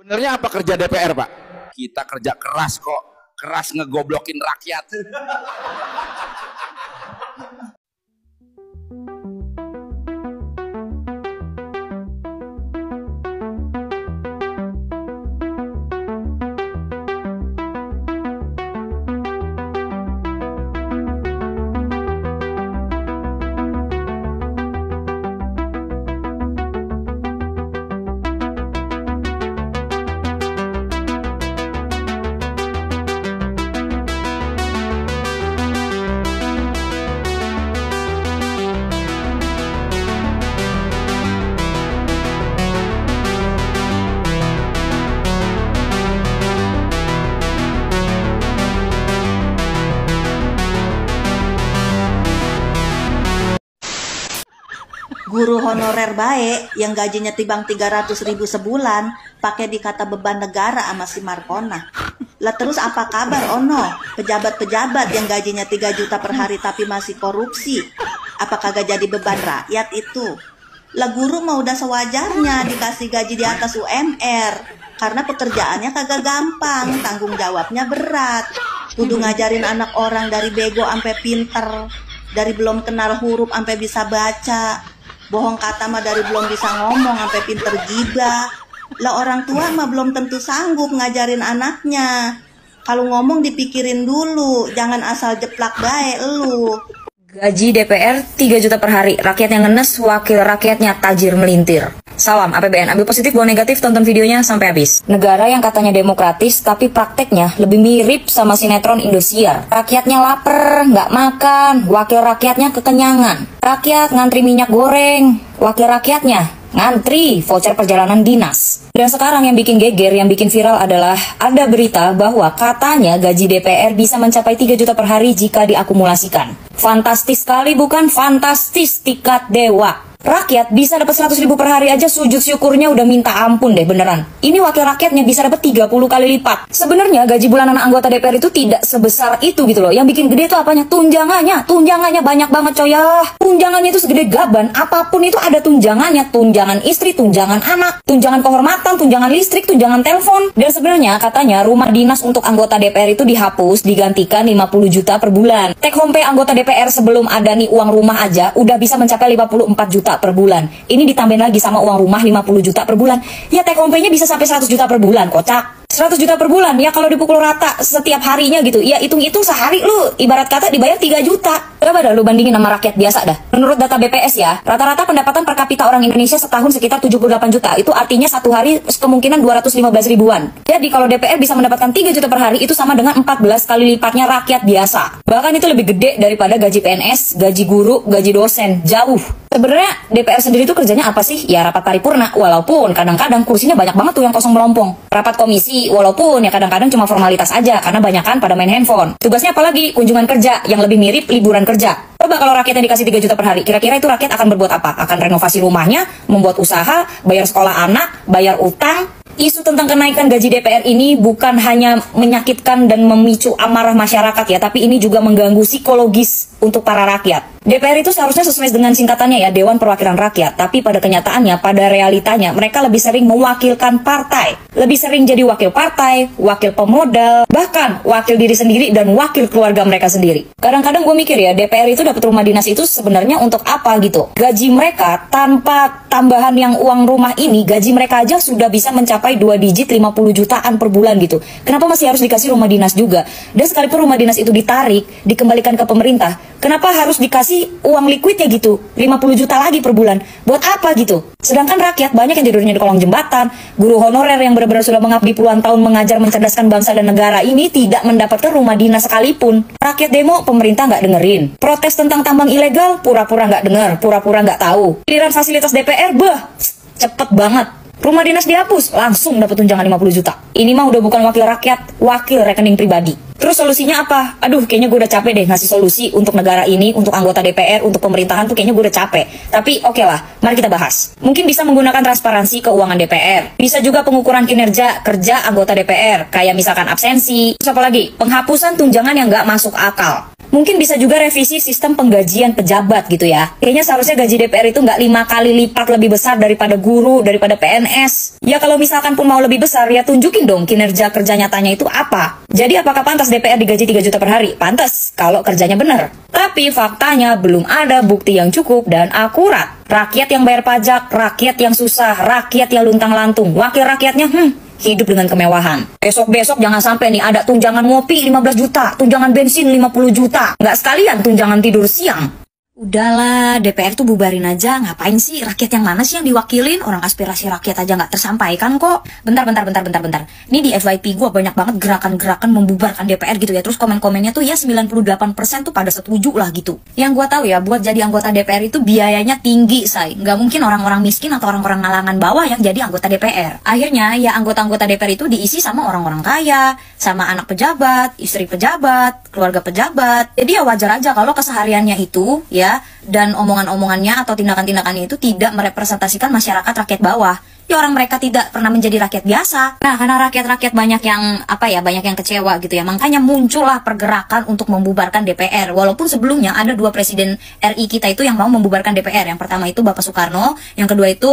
Sebenarnya apa kerja DPR, Pak? Kita kerja keras kok, keras ngegoblokin rakyat. Guru honorer baik yang gajinya tibang 300.000 sebulan pakai dikata beban negara sama si Markona. Lah terus apa kabar ono pejabat-pejabat yang gajinya 3 juta per hari tapi masih korupsi? Apa kagak jadi beban rakyat itu? Lah guru mah udah sewajarnya dikasih gaji di atas UMR karena pekerjaannya kagak gampang, tanggung jawabnya berat. Kudu ngajarin anak orang dari bego sampai pinter, dari belum kenal huruf sampai bisa baca. Bohong kata mah dari belum bisa ngomong sampai pinter gibah. Lah orang tua mah belum tentu sanggup ngajarin anaknya. Kalau ngomong dipikirin dulu, jangan asal jeplak baik lu. Gaji DPR 3 juta per hari, rakyat yang ngenes, wakil rakyatnya tajir melintir. Salam APBN, ambil positif buang negatif, tonton videonya sampai habis. Negara yang katanya demokratis, tapi prakteknya lebih mirip sama sinetron Indosiar. Rakyatnya lapar, nggak makan, wakil rakyatnya kekenyangan. Rakyat ngantri minyak goreng, wakil rakyatnya ngantri voucher perjalanan dinas. Dan sekarang yang bikin geger, yang bikin viral adalah ada berita bahwa katanya gaji DPR bisa mencapai 3 juta per hari jika diakumulasikan. Fantastis sekali bukan? Fantastis tingkat dewa. Rakyat bisa dapat 100.000 per hari aja sujud syukurnya udah minta ampun deh beneran. Ini wakil rakyatnya bisa dapat 30 kali lipat. Sebenarnya gaji bulanan anggota DPR itu tidak sebesar itu gitu loh. Yang bikin gede itu apanya? Tunjangannya. Tunjangannya banyak banget coy ya. Tunjangannya itu segede gaban. Apapun itu ada tunjangannya. Tunjangan istri, tunjangan anak, tunjangan kehormatan, tunjangan listrik, tunjangan telepon. Dan sebenarnya katanya rumah dinas untuk anggota DPR itu dihapus, digantikan 50 juta per bulan. Take home pay anggota DPR sebelum ada nih uang rumah aja udah bisa mencapai 54 juta per bulan. Ini ditambahin lagi sama uang rumah 50 juta per bulan. Ya take home pay-nya bisa sampai 100 juta per bulan, kocak. 100 juta per bulan, ya kalau dipukul rata setiap harinya gitu, ya hitung-hitung sehari lu ibarat kata dibayar 3 juta. Coba dah lu bandingin sama rakyat biasa dah. Menurut data BPS ya, rata-rata pendapatan per kapita orang Indonesia setahun sekitar 78 juta. Itu artinya satu hari kemungkinan 215 ribuan. Jadi kalau DPR bisa mendapatkan 3 juta per hari itu sama dengan 14 kali lipatnya rakyat biasa. Bahkan itu lebih gede daripada gaji PNS, gaji guru, gaji dosen, jauh. Sebenarnya DPR sendiri itu kerjanya apa sih? Ya rapat paripurna, walaupun kadang-kadang kursinya banyak banget tuh yang kosong melompong. Rapat komisi, walaupun ya kadang-kadang cuma formalitas aja karena banyakan pada main handphone. Tugasnya apalagi? Kunjungan kerja yang lebih mirip liburan kerja. Coba kalau rakyatnya dikasih 3 juta per hari, kira-kira itu rakyat akan berbuat apa? Akan renovasi rumahnya, membuat usaha, bayar sekolah anak, bayar utang. Isu tentang kenaikan gaji DPR ini bukan hanya menyakitkan dan memicu amarah masyarakat ya, tapi ini juga mengganggu psikologis untuk para rakyat. DPR itu seharusnya sesuai dengan singkatannya ya, Dewan Perwakilan Rakyat. Tapi pada kenyataannya, pada realitanya, mereka lebih sering mewakilkan partai. Lebih sering jadi wakil partai, wakil pemodal, bahkan wakil diri sendiri dan wakil keluarga mereka sendiri. Kadang-kadang gue mikir ya, DPR itu dapat rumah dinas itu sebenarnya untuk apa gitu. Gaji mereka tanpa tambahan yang uang rumah ini, gaji mereka aja sudah bisa mencapai 2 digit 50 jutaan per bulan gitu. Kenapa masih harus dikasih rumah dinas juga? Dan sekalipun rumah dinas itu ditarik, dikembalikan ke pemerintah, kenapa harus dikasih uang liquidnya gitu 50 juta lagi per bulan? Buat apa gitu? Sedangkan rakyat banyak yang tidurnya di kolong jembatan. Guru honorer yang benar-benar sudah mengabdi puluhan tahun mengajar mencerdaskan bangsa dan negara ini tidak mendapatkan rumah dinas sekalipun. Rakyat demo, pemerintah nggak dengerin. Protes tentang tambang ilegal, pura-pura nggak dengar, pura-pura nggak tahu. Giliran fasilitas DPR, cepet banget. Rumah dinas dihapus, langsung dapat tunjangan 50 juta. Ini mah udah bukan wakil rakyat, wakil rekening pribadi. Terus solusinya apa? Aduh, kayaknya gue udah capek deh ngasih solusi untuk negara ini, untuk anggota DPR, untuk pemerintahan tuh kayaknya gue udah capek. Tapi oke lah, mari kita bahas. Mungkin bisa menggunakan transparansi keuangan DPR. Bisa juga pengukuran kinerja kerja anggota DPR, kayak misalkan absensi. Terus apa lagi? Penghapusan tunjangan yang nggak masuk akal. Mungkin bisa juga revisi sistem penggajian pejabat gitu ya. Kayaknya seharusnya gaji DPR itu nggak 5 kali lipat lebih besar daripada guru, daripada PNS. Ya kalau misalkan pun mau lebih besar, ya tunjukin dong kinerja kerja nyatanya itu apa. Jadi apakah pantas DPR digaji 3 juta per hari? Pantas, kalau kerjanya benar. Tapi faktanya belum ada bukti yang cukup dan akurat. Rakyat yang bayar pajak, rakyat yang susah, rakyat yang luntang-lantung, wakil rakyatnya, hidup dengan kemewahan. Besok-besok jangan sampai nih ada tunjangan ngopi 15 juta, tunjangan bensin 50 juta. Nggak sekalian tunjangan tidur siang. Udahlah, DPR tuh bubarin aja. Ngapain sih? Rakyat yang mana sih yang diwakilin? Orang aspirasi rakyat aja nggak tersampaikan kok. Bentar. Ini di FYP gue banyak banget gerakan-gerakan membubarkan DPR gitu ya. Terus komen-komennya tuh ya 98% tuh pada setuju lah gitu. Yang gue tahu ya, buat jadi anggota DPR itu biayanya tinggi, say. Nggak mungkin orang-orang miskin atau orang-orang ngalangan bawah yang jadi anggota DPR. Akhirnya ya anggota-anggota DPR itu diisi sama orang-orang kaya, sama anak pejabat, istri pejabat, keluarga pejabat. Jadi ya wajar aja kalau kesehariannya itu ya dan omongan-omongannya atau tindakan-tindakannya itu tidak merepresentasikan masyarakat rakyat bawah. Ya orang mereka tidak pernah menjadi rakyat biasa. Nah, karena rakyat-rakyat banyak yang kecewa gitu ya. Makanya muncullah pergerakan untuk membubarkan DPR. Walaupun sebelumnya ada 2 presiden RI kita itu yang mau membubarkan DPR. Yang pertama itu Bapak Soekarno, yang kedua itu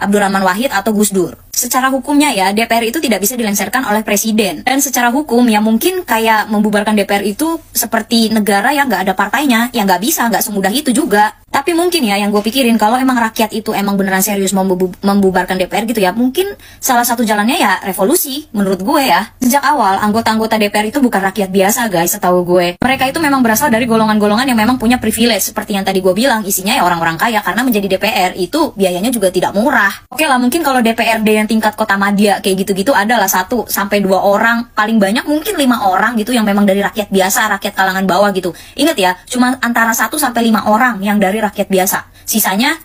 Abdurrahman Wahid atau Gus Dur. Secara hukumnya ya, DPR itu tidak bisa dilengsarkan oleh presiden. Dan secara hukum ya mungkin kayak membubarkan DPR itu seperti negara yang nggak ada partainya. Ya nggak bisa, nggak semudah itu juga. Tapi mungkin ya yang gue pikirin, kalau emang rakyat itu emang beneran serius membubarkan DPR gitu ya, mungkin salah satu jalannya ya revolusi, menurut gue ya. Sejak awal, anggota-anggota DPR itu bukan rakyat biasa guys, setahu gue. Mereka itu memang berasal dari golongan-golongan yang memang punya privilege, seperti yang tadi gue bilang, isinya ya orang-orang kaya, karena menjadi DPR itu biayanya juga tidak murah. Oke lah, mungkin kalau DPRD yang tingkat kota madya kayak gitu-gitu adalah 1 sampai 2 orang, paling banyak mungkin 5 orang gitu yang memang dari rakyat biasa, rakyat kalangan bawah gitu. Ingat ya, cuma antara 1 sampai 5 orang yang dari rakyat biasa. Sisanya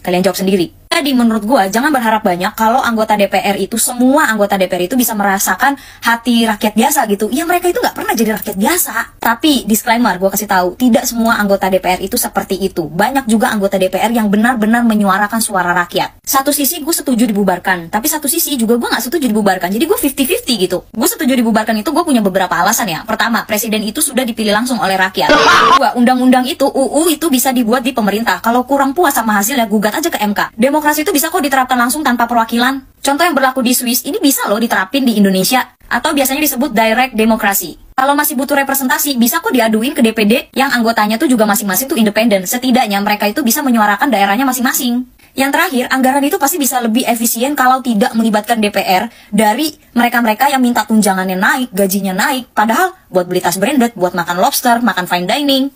kalian jawab sendiri. Jadi menurut gua jangan berharap banyak kalau anggota DPR itu, semua anggota DPR itu bisa merasakan hati rakyat biasa gitu. Ya mereka itu nggak pernah jadi rakyat biasa. Tapi disclaimer gua kasih tahu, tidak semua anggota DPR itu seperti itu. Banyak juga anggota DPR yang benar-benar menyuarakan suara rakyat. Satu sisi gue setuju dibubarkan, tapi satu sisi juga gue nggak setuju dibubarkan. Jadi gue 50-50 gitu. Gue setuju dibubarkan itu gue punya beberapa alasan ya. Pertama, presiden itu sudah dipilih langsung oleh rakyat. Kedua, undang-undang itu, UU itu bisa dibuat di pemerintah. Kalau kurang puas sama hasilnya, gugat aja ke MK. Demokrasi itu bisa kok diterapkan langsung tanpa perwakilan. Contoh yang berlaku di Swiss, ini bisa loh diterapin di Indonesia. Atau biasanya disebut direct demokrasi. Kalau masih butuh representasi, bisa kok diaduin ke DPD yang anggotanya tuh juga masing-masing tuh independen. Setidaknya mereka itu bisa menyuarakan daerahnya masing-masing. Yang terakhir, anggaran itu pasti bisa lebih efisien kalau tidak melibatkan DPR dari mereka-mereka yang minta tunjangannya naik, gajinya naik. Padahal buat beli tas branded, buat makan lobster, makan fine dining.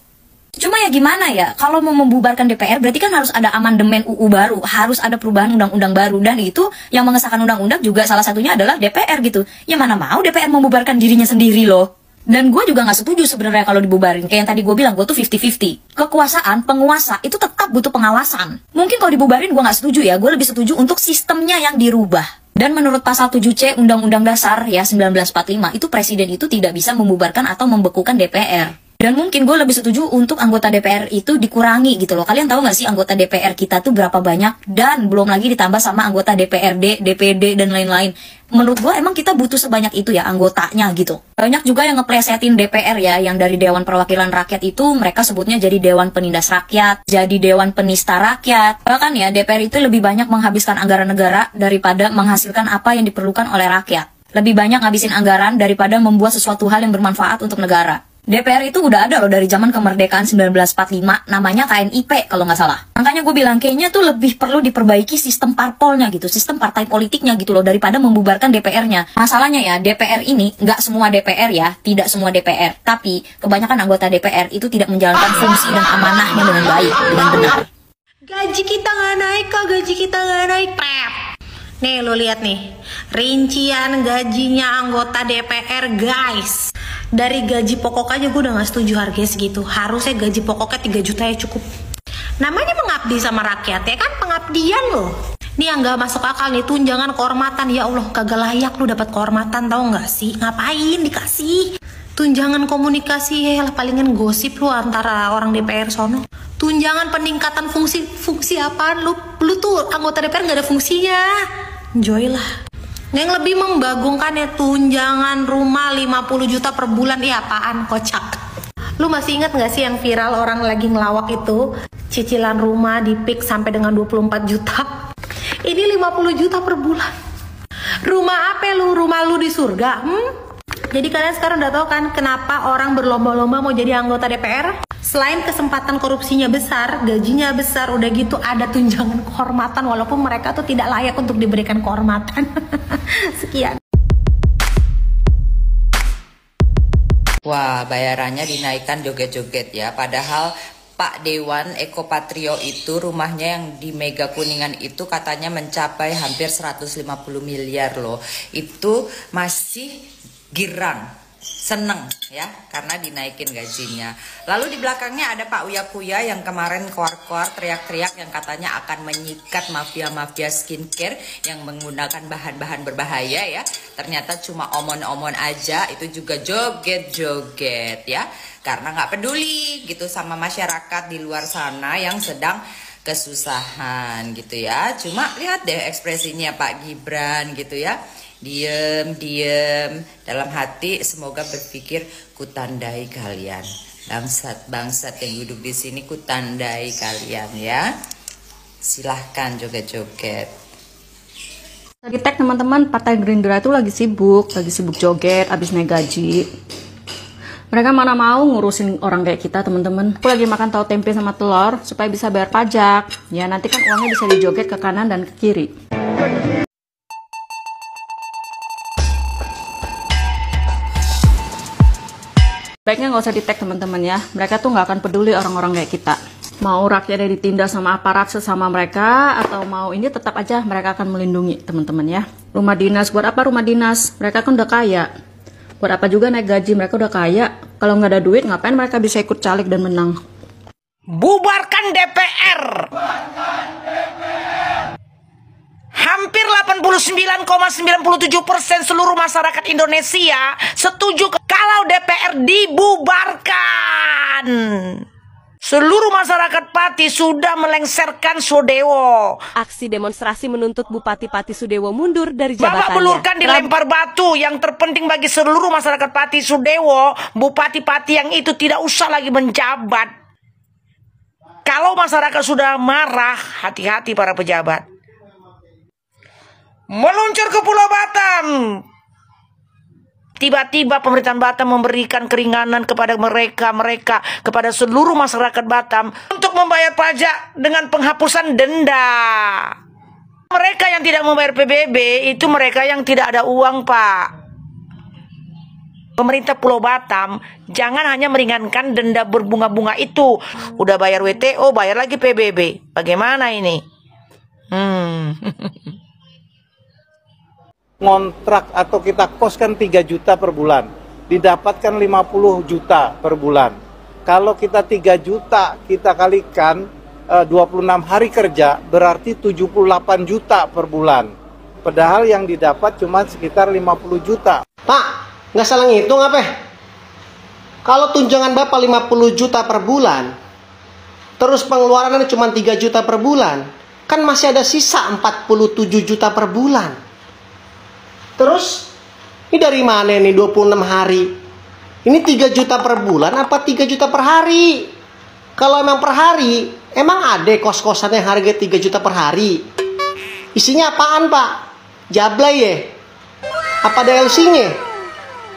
Cuma ya gimana ya, kalau mau membubarkan DPR berarti kan harus ada amandemen UU baru, harus ada perubahan undang-undang baru, dan itu yang mengesahkan undang-undang juga salah satunya adalah DPR gitu. Ya mana mau DPR membubarkan dirinya sendiri loh. Dan gue juga gak setuju sebenarnya kalau dibubarin. Kayak yang tadi gue bilang, gue tuh 50-50. Kekuasaan, penguasa itu tetap butuh pengawasan. Mungkin kalau dibubarin gue gak setuju ya, gue lebih setuju untuk sistemnya yang dirubah. Dan menurut pasal 7C Undang-Undang Dasar ya 1945, itu presiden itu tidak bisa membubarkan atau membekukan DPR. Dan mungkin gue lebih setuju untuk anggota DPR itu dikurangi gitu loh. Kalian tahu gak sih anggota DPR kita tuh berapa banyak? Dan belum lagi ditambah sama anggota DPRD, DPD, dan lain-lain. Menurut gue emang kita butuh sebanyak itu ya anggotanya gitu. Banyak juga yang ngeplesetin DPR ya, yang dari Dewan Perwakilan Rakyat itu mereka sebutnya jadi Dewan Penindas Rakyat, jadi Dewan Penista Rakyat. Bahkan ya DPR itu lebih banyak menghabiskan anggaran negara daripada menghasilkan apa yang diperlukan oleh rakyat. Lebih banyak ngabisin anggaran daripada membuat sesuatu hal yang bermanfaat untuk negara. DPR itu udah ada loh dari zaman kemerdekaan 1945, namanya KNIP kalau nggak salah. Makanya gue bilang kayaknya tuh lebih perlu diperbaiki sistem parpolnya gitu, sistem partai politiknya gitu loh, daripada membubarkan DPR-nya. Masalahnya ya, DPR ini nggak semua DPR ya, tidak semua DPR, tapi kebanyakan anggota DPR itu tidak menjalankan fungsi dan amanahnya dengan baik, dengan benar. Gaji kita nggak naik kok, gaji kita nggak naik, prep. Nih lo lihat nih, rincian gajinya anggota DPR guys. Dari gaji pokok aja gue udah gak setuju harganya segitu. Harusnya gaji pokoknya 3 juta ya cukup. Namanya mengabdi sama rakyat ya kan, pengabdian loh. Nih yang gak masuk akal nih, tunjangan kehormatan. Ya Allah, kagak layak lu dapat kehormatan, tau gak sih? Ngapain dikasih? Tunjangan komunikasi, ya lah palingan gosip lu antara orang DPR sono. Tunjangan peningkatan fungsi apaan lu? Lu tuh anggota DPR gak ada fungsinya. Enjoy lah. Yang lebih membagongkan ya tunjangan rumah 50 juta per bulan. Iya apaan, kocak. Lu masih ingat gak sih yang viral orang lagi ngelawak itu? Cicilan rumah di PIK sampai dengan 24 juta. Ini 50 juta per bulan. Rumah apa lu? Rumah lu di surga? Jadi kalian sekarang udah tahu kan kenapa orang berlomba-lomba mau jadi anggota DPR? Selain kesempatan korupsinya besar, gajinya besar, udah gitu ada tunjangan kehormatan walaupun mereka tuh tidak layak untuk diberikan kehormatan. Sekian. Wah, bayarannya dinaikkan joget-joget ya. Padahal Pak Dewan Eko Patrio itu rumahnya yang di Mega Kuningan itu katanya mencapai hampir 150 miliar loh. Itu masih girang, seneng ya karena dinaikin gajinya. Lalu di belakangnya ada Pak Uya Kuya yang kemarin keluar-keluar teriak-teriak yang katanya akan menyikat mafia-mafia skincare yang menggunakan bahan-bahan berbahaya ya. Ternyata cuma omon-omon aja, itu juga joget-joget ya. Karena nggak peduli gitu sama masyarakat di luar sana yang sedang kesusahan gitu ya. Cuma lihat deh ekspresinya Pak Gibran gitu ya. Diem dalam hati, semoga berpikir kutandai kalian. Bangsat-bangsat yang duduk di sini kutandai kalian ya. Silahkan joget-joget. Lagi tag teman-teman, Partai Gerindra itu lagi sibuk joget abis naik gaji. Mereka mana mau ngurusin orang kayak kita teman-teman. Aku lagi makan tahu tempe sama telur supaya bisa bayar pajak. Ya nanti kan uangnya bisa dijoget ke kanan dan ke kiri. Baiknya nggak usah di-tag teman-teman ya. Mereka tuh nggak akan peduli orang-orang kayak kita. Mau rakyatnya ditindas sama aparat sesama mereka atau mau ini, tetap aja mereka akan melindungi teman-teman ya. Rumah dinas, buat apa rumah dinas? Mereka kan udah kaya. Buat apa juga naik gaji, mereka udah kaya. Kalau nggak ada duit, ngapain mereka bisa ikut caleg dan menang? Bubarkan DPR! Hampir 89,97% seluruh masyarakat Indonesia setuju kalau DPR dibubarkan. Seluruh masyarakat Pati sudah melengsarkan Sudewo. Aksi demonstrasi menuntut Bupati Pati Sudewo mundur dari jabatannya. Bapak Belurkan dilempar batu. Yang terpenting bagi seluruh masyarakat Pati Sudewo, Bupati Pati yang itu tidak usah lagi menjabat. Kalau masyarakat sudah marah, hati-hati para pejabat. Meluncur ke Pulau Batam. Tiba-tiba pemerintahan Batam memberikan keringanan kepada mereka, kepada seluruh masyarakat Batam untuk membayar pajak dengan penghapusan denda. Mereka yang tidak membayar PBB itu mereka yang tidak ada uang, Pak. Pemerintah Pulau Batam jangan hanya meringankan denda berbunga-bunga itu. Udah bayar WTO, bayar lagi PBB. Bagaimana ini? Ngontrak atau kita koskan 3 juta per bulan, didapatkan 50 juta per bulan. Kalau kita 3 juta kita kalikan 26 hari kerja, berarti 78 juta per bulan. Padahal yang didapat cuma sekitar 50 juta. Pak, nggak salah ngitung apa? Kalau tunjangan Bapak 50 juta per bulan, terus pengeluarannya cuma 3 juta per bulan, kan masih ada sisa 47 juta per bulan. Terus, ini dari mana nih 26 hari? Ini 3 juta per bulan apa 3 juta per hari? Kalau emang per hari, emang ada kos-kosan yang harga 3 juta per hari? Isinya apaan, Pak? Jablay ya? Apa ada LC-nya?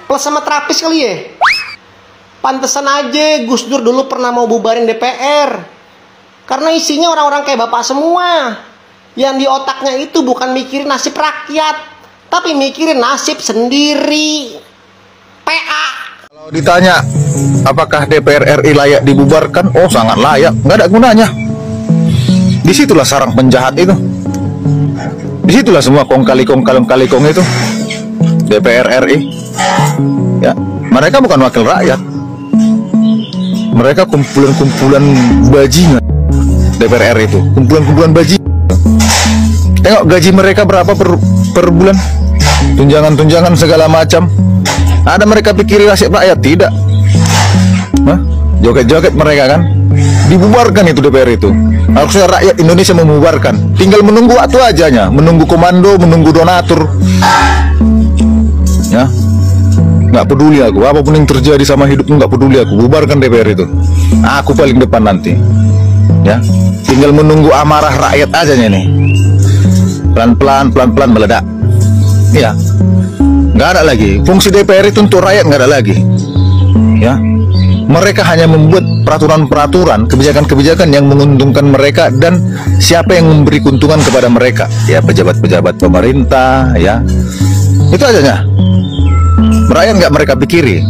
Plus sama terapis kali ya? Pantesan aja Gus Dur dulu pernah mau bubarin DPR. Karena isinya orang-orang kayak Bapak semua. Yang di otaknya itu bukan mikirin nasib rakyat, tapi mikirin nasib sendiri. PA. Kalau ditanya apakah DPR RI layak dibubarkan, oh sangat layak, nggak ada gunanya. Disitulah sarang penjahat itu. Disitulah semua kong-kali-kong itu DPR RI. Ya, mereka bukan wakil rakyat. Mereka kumpulan-kumpulan bajingan. DPR RI itu kumpulan-kumpulan bajingan. Tengok gaji mereka berapa per bulan. Tunjangan-tunjangan segala macam. Ada mereka pikirin nasib rakyat? Tidak. Hah? Joget-joget mereka kan. Dibubarkan itu DPR itu. Harusnya rakyat Indonesia membubarkan. Tinggal menunggu waktu ajanya, menunggu komando, menunggu donatur. Ya. Nggak peduli aku, apapun yang terjadi sama hidupku nggak peduli aku. Bubarkan DPR itu. Aku paling depan nanti. Ya, tinggal menunggu amarah rakyat aja nih. Pelan-pelan meledak. Ya, nggak ada lagi. Fungsi DPR itu untuk rakyat nggak ada lagi. Ya, mereka hanya membuat peraturan-peraturan, kebijakan-kebijakan yang menguntungkan mereka dan siapa yang memberi keuntungan kepada mereka. Ya, pejabat-pejabat pemerintah. Ya, itu aja. Rakyat nggak mereka pikiri.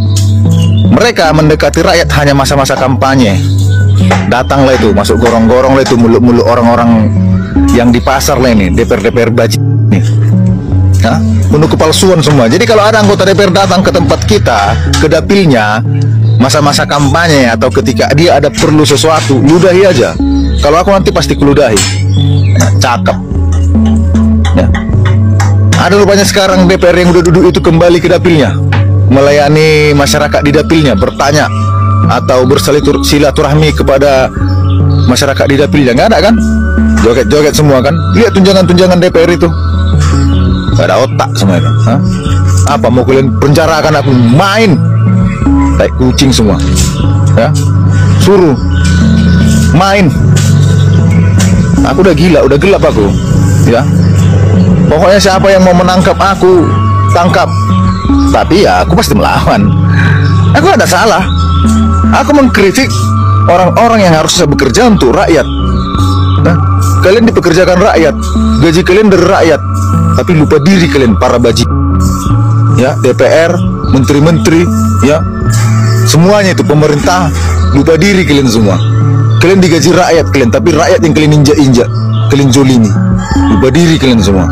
Mereka mendekati rakyat hanya masa-masa kampanye. Datanglah itu, masuk gorong-gorong lah itu, mulut-mulut orang-orang yang di pasar lah ini, DPR baji nih. Hah? Penuh kepalsuan semua. Jadi kalau ada anggota DPR datang ke tempat kita, ke dapilnya, masa-masa kampanye atau ketika dia ada perlu sesuatu, ludahi aja. Kalau aku nanti pasti keludahi. Nah, cakep. Ya. Ada rupanya sekarang DPR yang udah duduk itu kembali ke dapilnya, melayani masyarakat di dapilnya, bertanya atau bersilaturahmi kepada masyarakat di dapilnya. Nggak ada kan? Joget-joget semua kan? Lihat tunjangan-tunjangan DPR itu. Nggak ada otak semua itu. Hah? Apa mau kalian penjarakan aku? Main kayak kucing semua. Ya, suruh main. Aku udah gila, udah gelap aku. Ya, pokoknya siapa yang mau menangkap aku, tangkap. Tapi ya aku pasti melawan. Aku ada salah. Aku mengkritik orang-orang yang harusnya bekerja untuk rakyat. Nah, kalian dipekerjakan rakyat, gaji kalian dari rakyat, tapi lupa diri kalian para baji. Ya, DPR, menteri-menteri, ya, semuanya itu pemerintah, lupa diri kalian semua. Kalian digaji rakyat kalian, tapi rakyat yang kalian injak-injak, kalian zolimi. Lupa diri kalian semua.